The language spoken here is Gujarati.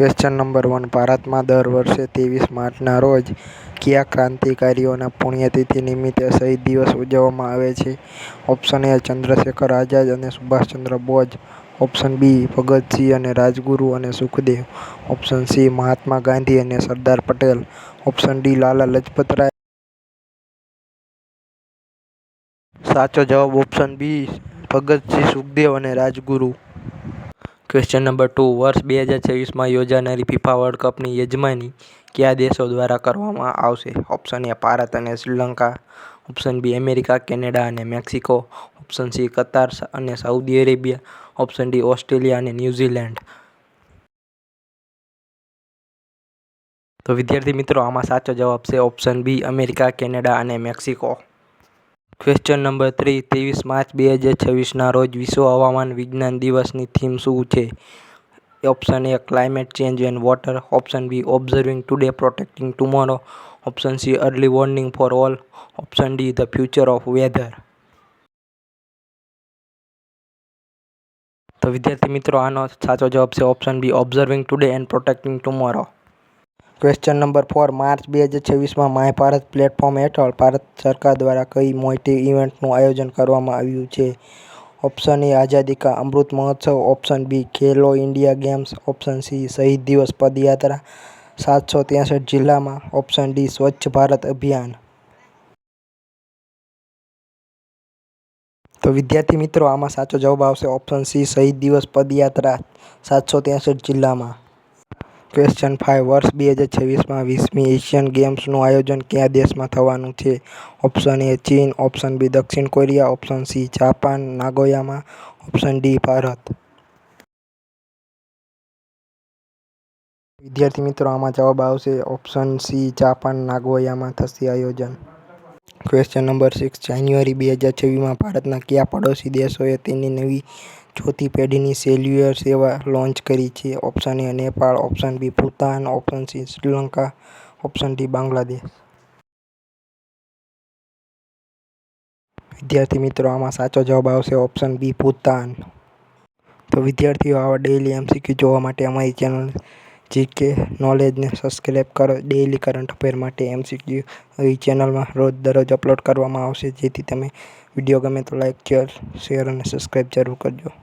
Question number 1. ભારતમાં દર વર્ષે 23 માર્ચના રોજ કયા ક્રાંતિકારીઓના પુણ્યતિથિ નિમિત્તે શહીદ દિવસ ઉજવવામાં આવે છે? ઓપ્શન એ ચંદ્રશેખર આઝાદ અને સુભાષચંદ્ર બોઝ. ઓપ્શન બી ભગતસિંહ અને રાજગુરુ અને સુખદેવ. ઓપ્શન સી મહાત્મા ગાંધી અને સરદાર પટેલ. ઓપ્શન ડી લાલા લજપતરાય. સાચો જવાબ ઓપ્શન બી ભગતસિંહ, સુખદેવ અને રાજગુરુ. Question number 2. વર્ષ 2026માં યોજાનારી ફિફા વર્લ્ડ કપની યજમાની કયા દેશો દ્વારા કરવામાં આવશે? ઓપ્શન એ ભારત અને Sri Lanka. Option B America, Canada અને મેક્સિકો. ઓપ્શન સી કતાર અને Saudi Arabia. Option D Australia અને ન્યૂઝીલેન્ડ. તો વિદ્યાર્થી મિત્રો, આમાં સાચો જવાબ છે ઓપ્શન બી અમેરિકા, કેનેડા અને મેક્સિકો. Question number 3. 23 માર્ચ 2026ના રોજ વિશ્વ હવામાન વિજ્ઞાન દિવસની થીમ શું છે? Option A climate change and water. Option B observing today protecting tomorrow. Option C early warning for all. Option D the future of weather. તો વિદ્યાર્થી મિત્રો, આનો સાચો જવાબ છે option B observing today and protecting tomorrow. Question number 4. March 2026માં માય ભારત પ્લેટફોર્મ હેઠળ ભારત સરકાર દ્વારા કઈ મોટી ઇવેન્ટનું આયોજન કરવામાં આવ્યું છે? ઓપ્શન એ આઝાદી કા અમૃત મહોત્સવ. ઓપ્શન બી ખેલો ઇન્ડિયા ગેમ્સ. ઓપ્શન સી શહીદ દિવસ પદયાત્રા 763 જિલ્લામાં. ઓપ્શન ડી સ્વચ્છ ભારત અભિયાન. તો વિદ્યાર્થી મિત્રો, આમાં સાચો જવાબ આવશે ઓપ્શન સી શહીદ દિવસ પદયાત્રા 763 જિલ્લામાં. ક્વેશ્ચન 5. વર્ષ 2026માં 20મી એશિયન ગેમ્સનું આયોજન કયા દેશમાં થવાનું છે? ઓપ્શન એ ચીન. ઓપ્શન બી દક્ષિણ કોરિયા. ઓપ્શન સી જાપાન નાગોયામાં. Option D Bharat. વિદ્યાર્થી મિત્રો, આમાં જવાબ આવશે ઓપ્શન સી જાપાન નાગોયામાં થશે આયોજન. Question number 6. જાન્યુઆરી 2026માં ભારતના કયા પડોશી દેશોએ તેની નવી ચોથી પેઢીની સેલ્યુલર સેવા લોન્ચ કરી છે? Option A Nepal. Option B Bhutan. Option C Sri Lanka. Option D Bangladesh. વિદ્યાર્થી મિત્રો, આમાં સાચો જવાબ આવશે ઓપ્શન બી ભૂતાન. તો વિદ્યાર્થીઓ, આવા ડેઇલી MCQ જોવા માટે અમારી ચેનલ જીકે નોલેજને સબસ્ક્રાઈબ કરો. ડેઇલી કરંટ અફેર માટે MCQ આવી ચેનલમાં રોજ દરરોજ અપલોડ કરવામાં આવશે. જેથી તમે વિડીયો ગમે તો લાઇક, શેર અને સબસ્ક્રાઈબ જરૂર કરજો.